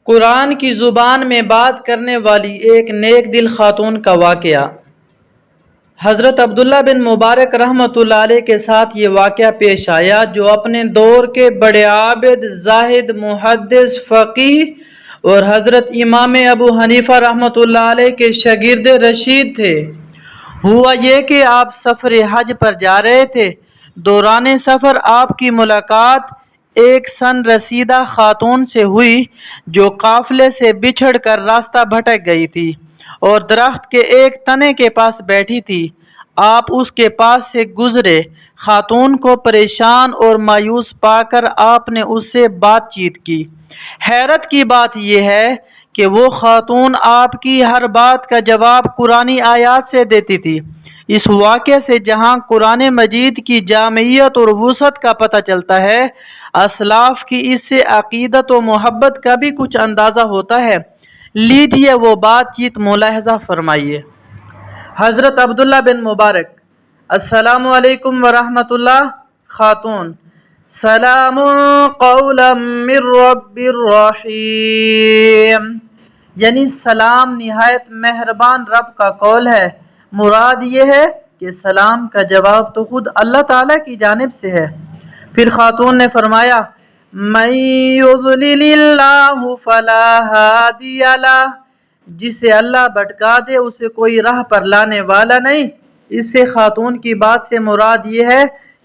قرآن کی زبان میں بات کرنے والی ایک نیک دل خاتون کا واقعہ۔ حضرت عبداللہ بن مبارک رحمۃ اللہ علیہ کے ساتھ یہ واقعہ پیش آیا، جو اپنے دور کے بڑے عابد، زاہد، محدث، فقیہ اور حضرت امام ابو حنیفہ رحمۃ اللہ علیہ کے شاگرد رشید تھے۔ ہوا یہ کہ آپ سفر حج پر جا رہے تھے۔ دوران سفر آپ کی ملاقات ایک سن رسیدہ خاتون سے ہوئی، جو قافلے سے بچھڑ کر راستہ بھٹک گئی تھی اور درخت کے ایک تنے کے پاس بیٹھی تھی۔ آپ اس کے پاس سے گزرے۔ خاتون کو پریشان اور مایوس پا کر آپ نے اس سے بات چیت کی۔ حیرت کی بات یہ ہے کہ وہ خاتون آپ کی ہر بات کا جواب قرآنی آیات سے دیتی تھی۔ اس واقعے سے جہاں قرآن مجید کی جامعیت اور وسعت کا پتہ چلتا ہے، اسلاف کی اس سے عقیدت و محبت کا بھی کچھ اندازہ ہوتا ہے۔ لیجیے وہ بات چیت ملاحظہ فرمائیے۔ حضرت عبداللہ بن مبارک: السلام علیکم ورحمۃ اللہ۔ خاتون: سلام قولا من رب الرحیم، یعنی سلام نہایت مہربان رب کا قول ہے۔ مراد یہ ہے کہ سلام کا جواب تو خود اللہ تعالیٰ کی جانب سے ہے۔ پھر خاتون نے فرمایا: من یضلل اللہ فلا ہادی لہ، جسے اللہ بھٹکا دے اسے کوئی راہ پر لانے والا نہیں۔ اس سے خاتون کی بات سے مراد یہ ہے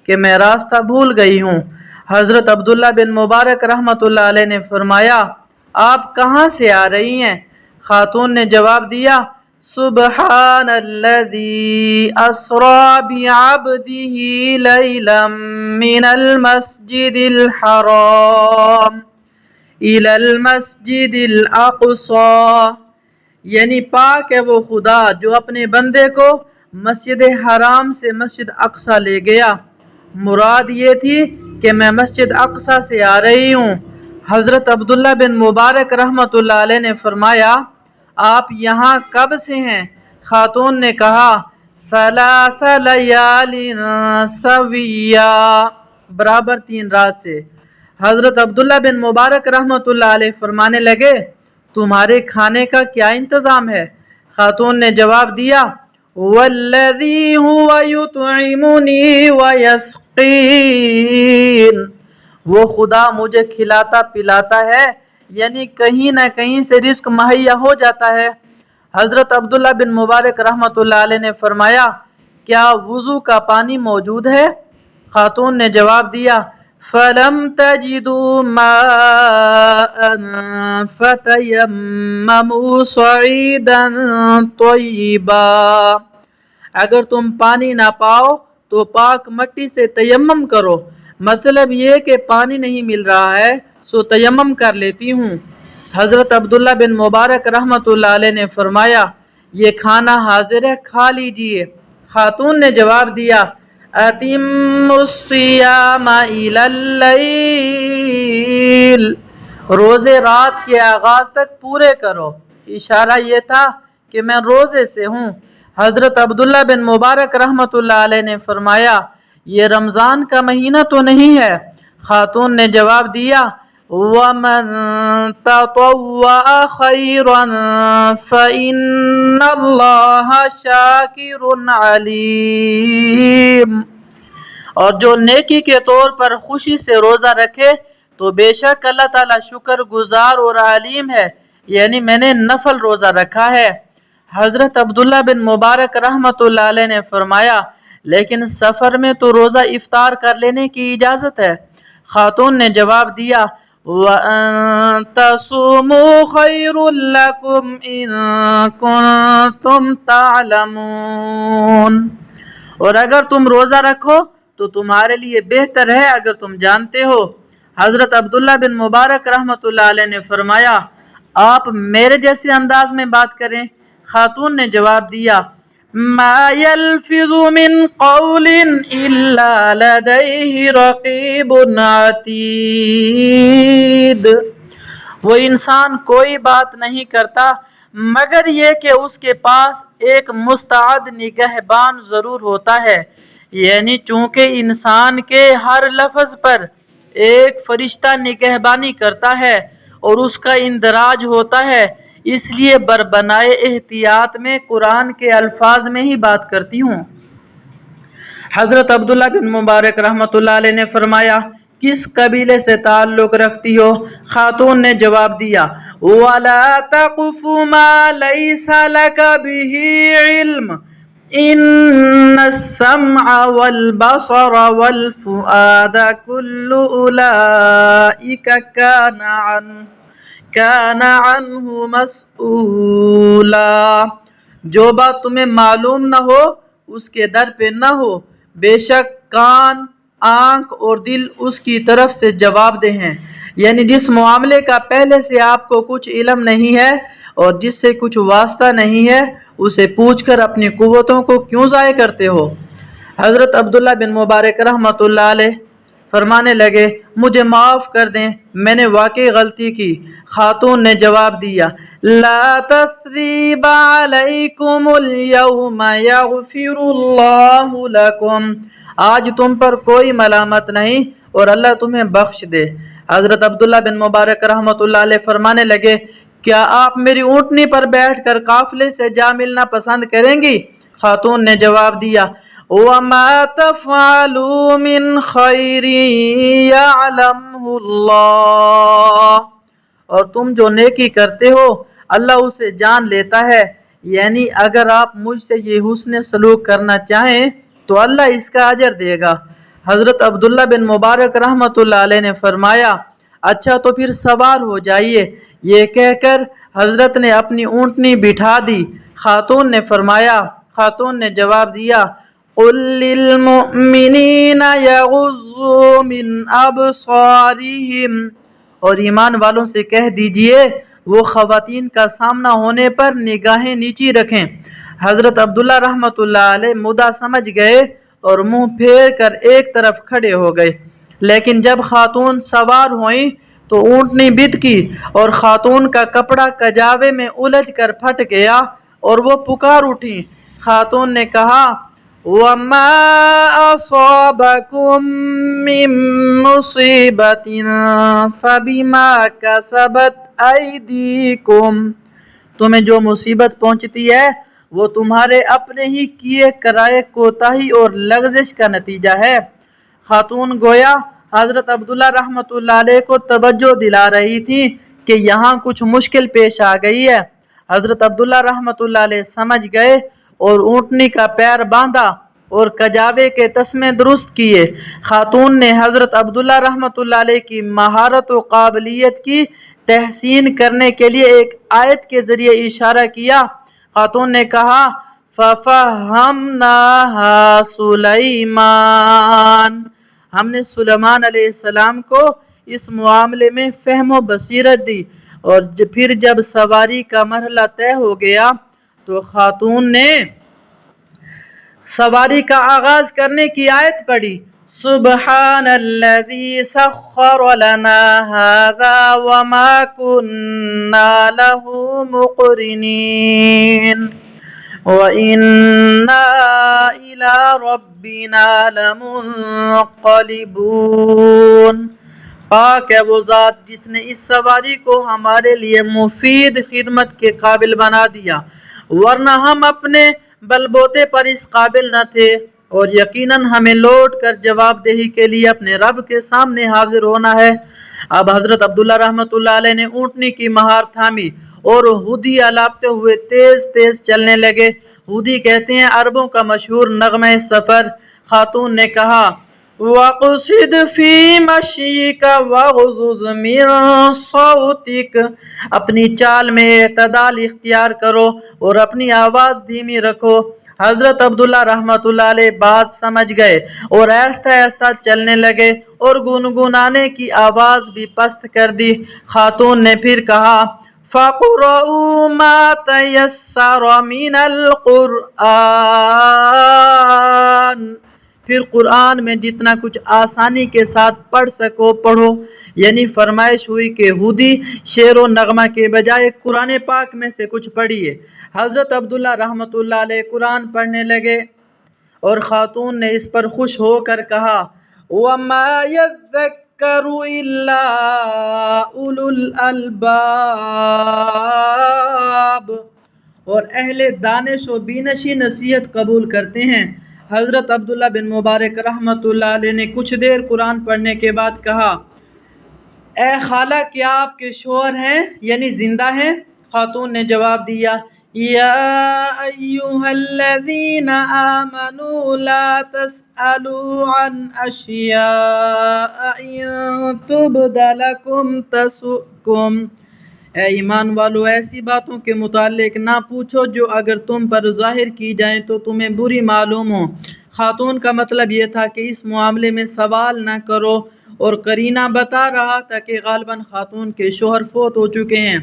کہ میں راستہ بھول گئی ہوں۔ حضرت عبداللہ بن مبارک رحمۃ اللہ علیہ نے فرمایا: آپ کہاں سے آ رہی ہیں؟ خاتون نے جواب دیا: سبحان الذی اسری بعبدہ لیلا من المسجد الحرام الی المسجد الاقصی، یعنی پاک ہے وہ خدا جو اپنے بندے کو مسجد حرام سے مسجد اقصی لے گیا۔ مراد یہ تھی کہ میں مسجد اقصی سے آ رہی ہوں۔ حضرت عبداللہ بن مبارک رحمۃ اللہ علیہ نے فرمایا: آپ یہاں کب سے ہیں؟ خاتون نے کہا: ثلاث لیال سویہ، برابر 3 رات سے۔ حضرت عبداللہ بن مبارک رحمۃ اللہ علیہ فرمانے لگے: تمہارے کھانے کا کیا انتظام ہے؟ خاتون نے جواب دیا: والذی هو یطعمنی ویسقین، وہ خدا مجھے کھلاتا پلاتا ہے، یعنی کہیں نہ کہیں سے رزق مہیا ہو جاتا ہے۔ حضرت عبداللہ بن مبارک رحمۃ اللہ علیہ نے فرمایا: کیا وضو کا پانی موجود ہے؟ خاتون نے جواب دیا: فَلَمْ تَجِدُوا مَاءً فَتَيَمَّمُوا صَعِيدًا طَيِّبًا، اگر تم پانی نہ پاؤ تو پاک مٹی سے تیمم کرو۔ مطلب یہ کہ پانی نہیں مل رہا ہے سو تیمم کر لیتی ہوں۔ حضرت عبداللہ بن مبارک رحمۃ اللہ علیہ نے فرمایا: یہ کھانا حاضر ہے، کھا لیجئے۔ خاتون نے جواب دیا: اتموا الصیام الی اللیل، روزے رات کے آغاز تک پورے کرو۔ اشارہ یہ تھا کہ میں روزے سے ہوں۔ حضرت عبداللہ بن مبارک رحمۃ اللہ علیہ نے فرمایا: یہ رمضان کا مہینہ تو نہیں ہے؟ خاتون نے جواب دیا: وَمَن تَطَوَّعَ خَيْرًا فَإِنَّ اللَّهَ شَاكِرٌ عَلِيمٌ، اور جو نیکی کے طور پر خوشی سے روزہ رکھے تو بے شک اللہ تعالیٰ شکر گزار اور علیم ہے، یعنی میں نے نفل روزہ رکھا ہے۔ حضرت عبداللہ بن مبارک رحمۃ اللہ علیہ نے فرمایا: لیکن سفر میں تو روزہ افطار کر لینے کی اجازت ہے۔ خاتون نے جواب دیا: وَأَن تَصُومُوا خَيْرٌ لَكُمْ إِن كُنتُمْ تَعْلَمُونَ، اور اگر تم روزہ رکھو تو تمہارے لیے بہتر ہے اگر تم جانتے ہو۔ حضرت عبداللہ بن مبارک رحمۃ اللہ علیہ نے فرمایا: آپ میرے جیسے انداز میں بات کریں۔ خاتون نے جواب دیا: ما یلفظ من قول الا لدیہ رقیب عتید، وہ انسان کوئی بات نہیں کرتا مگر یہ کہ اس کے پاس ایک مستعد نگہبان ضرور ہوتا ہے، یعنی چونکہ انسان کے ہر لفظ پر ایک فرشتہ نگہبانی کرتا ہے اور اس کا اندراج ہوتا ہے، اس لیے بربنائے احتیاط میں قرآن کے الفاظ میں ہی بات کرتی ہوں۔ حضرت عبداللہ بن مبارک رحمۃ اللہ علیہ نے فرمایا، کس قبیلے سے تعلق رکھتی ہو؟ خاتون نے جواب دیا، وَلَا تَقْفُ مَا لَيْسَ لَكَ بِهِ عِلْمٌ إِنَّ السَّمْعَ وَالْبَصَرَ وَالْفُؤَادَ كُلُّ أُولَئِكَ كَانَ عَنْهُ مسئولا۔ جو بات تمہیں معلوم نہ ہو اس کے در پہ نہ ہو، بے شک کان، آنکھ اور دل اس کی طرف سے جواب دہ ہیں۔ یعنی جس معاملے کا پہلے سے آپ کو کچھ علم نہیں ہے اور جس سے کچھ واسطہ نہیں ہے، اسے پوچھ کر اپنی قوتوں کو کیوں ضائع کرتے ہو؟ حضرت عبداللہ بن مبارک رحمۃ اللہ علیہ فرمانے لگے، مجھے معاف کر دیں، میں نے واقعی غلطی کی۔ خاتون نے جواب دیا، لا تثریب علیکم اليوم یغفر اللہ لکم، آج تم پر کوئی ملامت نہیں اور اللہ تمہیں بخش دے۔ حضرت عبداللہ بن مبارک رحمۃ اللہ علیہ فرمانے لگے، کیا آپ میری اونٹنی پر بیٹھ کر قافلے سے جا ملنا پسند کریں گی؟ خاتون نے جواب دیا، وَمَا تَفْعَلُوا مِنْ خَيْرٍ يَعْلَمْهُ اللَّهُ، اور تم جو نیکی کرتے ہو اللہ اسے جان لیتا ہے، یعنی اگر آپ مجھ سے یہ حسن سلوک کرنا چاہیں تو اللہ اس کا اجر دے گا۔ حضرت عبداللہ بن مبارک رحمۃ اللہ علیہ نے فرمایا، اچھا تو پھر سوار ہو جائیے۔ یہ کہہ کر حضرت نے اپنی اونٹنی بٹھا دی۔ خاتون نے جواب دیا، قُل لِّلْمُؤْمِنِينَ يَغُضُّوا مِنْ أَبْصَارِهِمْ، اور ایمان والوں سے کہہ دیجئے وہ خواتین کا سامنا ہونے پر نگاہیں نیچی رکھیں۔ حضرت عبداللہ رحمۃ اللہ علیہ مدعا سمجھ گئے اور منہ پھیر کر ایک طرف کھڑے ہو گئے، لیکن جب خاتون سوار ہوئیں تو اونٹنی بت کی اور خاتون کا کپڑا کجاوے میں الجھ کر پھٹ گیا اور وہ پکار اٹھیں۔ خاتون نے کہا، وَمَا أَصَابَكُم مِّن مُّصِيبَةٍ فَبِمَا كَسَبَتْ أَيْدِيكُمْ، تمہیں جو مصیبت پہنچتی ہے وہ تمہارے اپنے ہی کیے کرائے کوتاہی اور لغزش کا نتیجہ ہے۔ خاتون گویا حضرت عبداللہ رحمۃ اللہ علیہ کو توجہ دلا رہی تھی کہ یہاں کچھ مشکل پیش آ گئی ہے۔ حضرت عبداللہ رحمۃ اللہ علیہ سمجھ گئے اور اونٹنی کا پیر باندھا اور کجاوے کے تسمے درست کیے۔ خاتون نے حضرت عبداللہ رحمۃ اللہ علیہ کی مہارت و قابلیت کی تحسین کرنے کے لیے ایک آیت کے ذریعے اشارہ کیا۔ خاتون نے کہا، فَفَهَّمْنَاهَا سُلَيْمَانَ، ہم نے سلیمان علیہ السلام کو اس معاملے میں فہم و بصیرت دی، اور پھر جب سواری کا مرحلہ طے ہو گیا تو خاتون نے سواری کا آغاز کرنے کی آیت پڑھی، سبحان الذی سخر لنا ھذا وما كنا له مقرنین وَإِنَّا إِلَى رَبِّنَا لَمُنقَلِبُونَ، پاک ہے وہ ذات جس نے اس سواری کو ہمارے لیے مفید خدمت کے قابل بنا دیا، ورنہ ہم اپنے بل بوتے پر اس قابل نہ تھے، اور یقیناً ہمیں لوٹ کر جواب دہی کے لیے اپنے رب کے سامنے حاضر ہونا ہے۔ اب حضرت عبداللہ رحمۃ اللہ علیہ نے اونٹنی کی مہار تھامی اور ہودی الاپتے ہوئے تیز تیز چلنے لگے۔ ہودی کہتے ہیں عربوں کا مشہور نغمہ سفر۔ خاتون نے کہا، وَقْصِدْ فِي مَشْيِكَ وَاغْضُضْ مِن صَوْتِكَ، اپنی چال میں اعتدال اختیار کرو اور اپنی آواز دھیمی رکھو۔ حضرت عبداللہ رحمۃ اللہ علیہ بات سمجھ گئے اور آہستہ آہستہ چلنے لگے اور گنگنانے کی آواز بھی پست کر دی۔ خاتون نے پھر کہا، فَقْرَؤُوا مَا تَيَسَّرَ مِنَ الْقُرْآنِ، پھر قرآن میں جتنا کچھ آسانی کے ساتھ پڑھ سکو پڑھو۔ یعنی فرمائش ہوئی کہ ہودی شعر و نغمہ کے بجائے قرآن پاک میں سے کچھ پڑھیے۔ حضرت عبداللہ رحمۃ اللہ علیہ قرآن پڑھنے لگے اور خاتون نے اس پر خوش ہو کر کہا، وَمَا يَذَّكَّرُ يذكر إلا أولو الألباب، اور اہل دانش و بینشی نصیحت قبول کرتے ہیں۔ حضرت عبداللہ بن مبارک رحمۃ اللہ علیہ نے کچھ دیر قرآن پڑھنے کے بعد کہا، اے خالہ کیا آپ کے شوہر ہیں یعنی زندہ ہیں؟ خاتون نے جواب دیا، یا ایہا الذین آمنوا لا تسألوا عن اشیاء ان تبد لکم تسؤکم، اے ایمان والو ایسی باتوں کے متعلق نہ پوچھو جو اگر تم پر ظاہر کی جائیں تو تمہیں بری معلوم ہو۔ خاتون کا مطلب یہ تھا کہ اس معاملے میں سوال نہ کرو، اور قرینہ بتا رہا تھا کہ غالباً خاتون کے شوہر فوت ہو چکے ہیں۔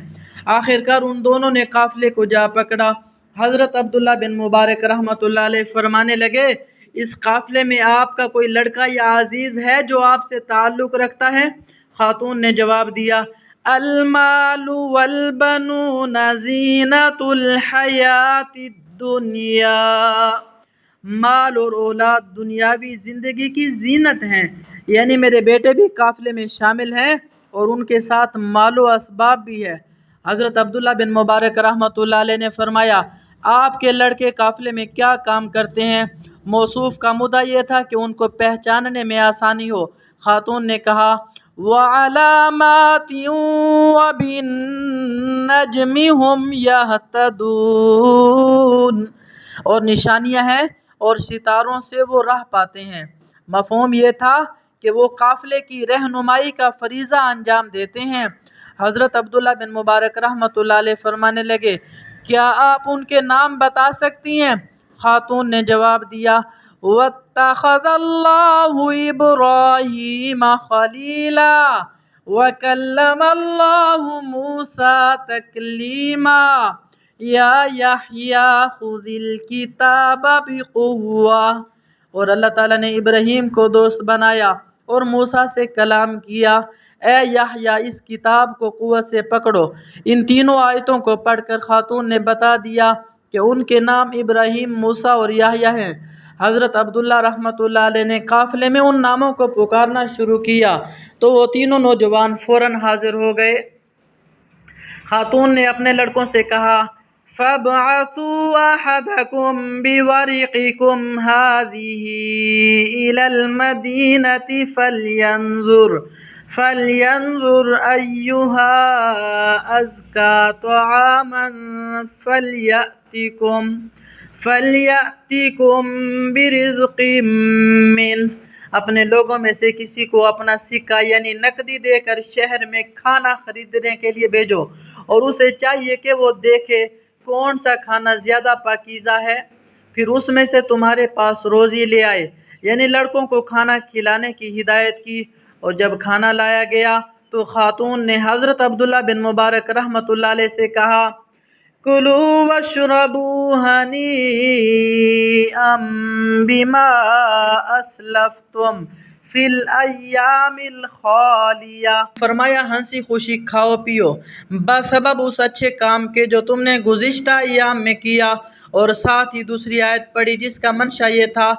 آخرکار ان دونوں نے قافلے کو جا پکڑا۔ حضرت عبداللہ بن مبارک رحمۃ اللہ علیہ فرمانے لگے، اس قافلے میں آپ کا کوئی لڑکا یا عزیز ہے جو آپ سے تعلق رکھتا ہے؟ خاتون نے جواب دیا، المال والبنون زینۃ الحیات الدنیا، مال اور اولاد دنیاوی زندگی کی زینت ہیں، یعنی میرے بیٹے بھی قافلے میں شامل ہیں اور ان کے ساتھ مال و اسباب بھی ہے۔ حضرت عبداللہ بن مبارک رحمۃ اللہ علیہ نے فرمایا، آپ کے لڑکے قافلے میں کیا کام کرتے ہیں؟ موصوف کا مدعا یہ تھا کہ ان کو پہچاننے میں آسانی ہو۔ خاتون نے کہا، وَعَلَامَاتٍ وَبِالنَّجْمِ هُمْ يَهْتَدُونَ، اور نشانیاں ہیں اور ستاروں سے وہ راہ پاتے ہیں۔ مفہوم یہ تھا کہ وہ قافلے کی رہنمائی کا فریضہ انجام دیتے ہیں۔ حضرت عبداللہ بن مبارک رحمۃ اللہ علیہ فرمانے لگے، کیا آپ ان کے نام بتا سکتی ہیں؟ خاتون نے جواب دیا، وَاتَّخَذَ اللَّهُ إِبْرَاهِيمَ خَلِيلًا وَكَلَّمَ اللَّهُ مُوسَىٰ تَكْلِيمًا یا یحییٰ خُذِ الْکِتَابَ بِقُوَّةٍ، اور اللہ تعالیٰ نے ابراہیم کو دوست بنایا اور موسیٰ سے کلام کیا، اے یحییٰ اس کتاب کو قوت سے پکڑو۔ ان تینوں آیتوں کو پڑھ کر خاتون نے بتا دیا کہ ان کے نام ابراہیم، موسیٰ اور یحییٰ ہیں۔ حضرت عبداللہ رحمۃ اللہ علیہ نے قافلے میں ان ناموں کو پکارنا شروع کیا تو وہ تینوں نوجوان فوراً حاضر ہو گئے۔ خاتون نے اپنے لڑکوں سے کہا، فَابْعَثُوا أَحَدَكُمْ بِوَرِقِكُمْ هَٰذِهِ إِلَى الْمَدِينَةِ فَلْيَنظُرْ أَيُّهَا أَزْكَىٰ طَعَامًا فَلْيَأْتِكُمْ بِرِزْقٍ مِّنْهُ، اپنے لوگوں میں سے کسی کو اپنا سکہ یعنی نقدی دے کر شہر میں کھانا خریدنے کے لیے بھیجو، اور اسے چاہیے کہ وہ دیکھے کون سا کھانا زیادہ پاکیزہ ہے، پھر اس میں سے تمہارے پاس روزی لے آئے۔ یعنی لڑکوں کو کھانا کھلانے کی ہدایت کی، اور جب کھانا لایا گیا تو خاتون نے حضرت عبداللہ بن مبارک رحمۃ اللہ علیہ سے کہا، کُلُوا وَاشْرَبُوا ہَنِیئًا بِمَا أَسْلَفْتُمْ فِی الْأَیَّامِ الْخَالِیَہ، فرمایا ہنسی خوشی کھاؤ پیو بسبب اس اچھے کام کے جو تم نے گزشتہ ایام میں کیا، اور ساتھ ہی دوسری آیت پڑھی جس کا منشا یہ تھا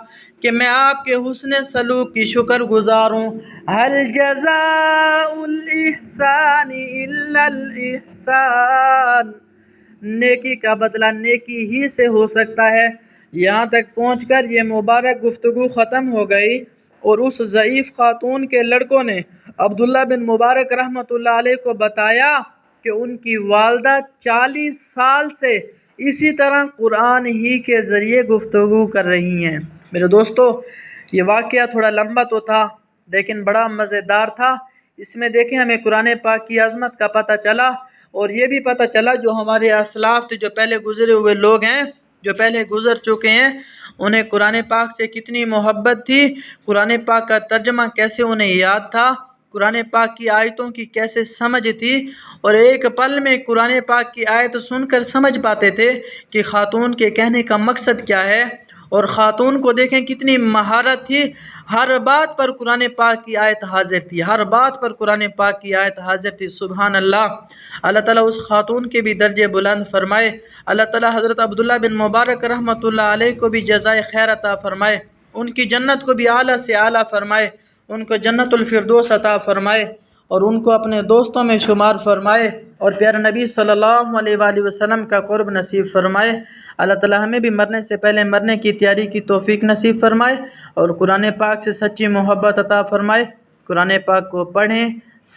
کہ میں آپ کے حسن سلوک کی شکر گزار ہوں۔ هل جزاء الإحسان إلا الإحسان، نیکی کا بدلہ نیکی ہی سے ہو سکتا ہے۔ یہاں تک پہنچ کر یہ مبارک گفتگو ختم ہو گئی اور اس ضعیف خاتون کے لڑکوں نے عبداللہ بن مبارک رحمۃ اللہ علیہ کو بتایا کہ ان کی والدہ 40 سال سے اسی طرح قرآن ہی کے ذریعے گفتگو کر رہی ہیں۔ میرے دوستو، یہ واقعہ تھوڑا لمبا تو تھا لیکن بڑا مزیدار تھا۔ اس میں دیکھیں ہمیں قرآن پاک کی عظمت کا پتہ چلا، اور یہ بھی پتہ چلا جو ہمارے اسلاف تھے، جو پہلے گزرے ہوئے لوگ ہیں، جو پہلے گزر چکے ہیں، انہیں قرآن پاک سے کتنی محبت تھی، قرآن پاک کا ترجمہ کیسے انہیں یاد تھا، قرآن پاک کی آیتوں کی کیسے سمجھ تھی، اور ایک پل میں قرآن پاک کی آیت سن کر سمجھ پاتے تھے کہ خاتون کے کہنے کا مقصد کیا ہے۔ اور خاتون کو دیکھیں کتنی مہارت تھی، ہر بات پر قرآن پاک کی آیت حاضر تھی، ہر بات پر قرآن پاک کی آیت حاضر تھی۔ سبحان اللہ، اللہ تعالیٰ اس خاتون کے بھی درجے بلند فرمائے۔ اللہ تعالیٰ حضرت عبداللہ بن مبارک رحمۃ اللہ علیہ کو بھی جزائے خیر عطا فرمائے، ان کی جنت کو بھی اعلیٰ سے اعلیٰ فرمائے، ان کو جنت الفردوس عطا فرمائے اور ان کو اپنے دوستوں میں شمار فرمائے اور پیارے نبی صلی اللہ علیہ وآلہ وسلم کا قرب نصیب فرمائے۔ اللہ تعالی ہمیں بھی مرنے سے پہلے مرنے کی تیاری کی توفیق نصیب فرمائے اور قرآن پاک سے سچی محبت عطا فرمائے۔ قرآن پاک کو پڑھیں،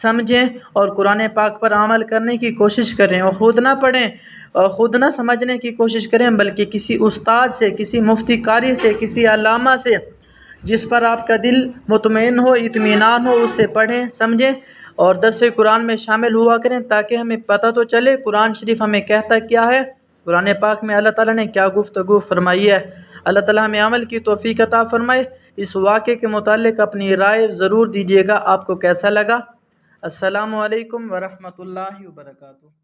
سمجھیں اور قرآن پاک پر عمل کرنے کی کوشش کریں اور خود نہ پڑھیں اور خود نہ سمجھنے کی کوشش کریں، بلکہ کسی استاد سے، کسی مفتی قاری سے، کسی علامہ سے جس پر آپ کا دل مطمئن ہو، اطمینان ہو، اس سے پڑھیں، سمجھیں اور درس قرآن میں شامل ہوا کریں، تاکہ ہمیں پتہ تو چلے قرآن شریف ہمیں کہتا کیا ہے، قرآن پاک میں اللہ تعالیٰ نے کیا گفتگو فرمائی ہے۔ اللہ تعالیٰ ہمیں عمل کی توفیق عطا فرمائے۔ اس واقعے کے متعلق اپنی رائے ضرور دیجیے گا، آپ کو کیسا لگا۔ السلام علیکم ورحمۃ اللہ وبرکاتہ۔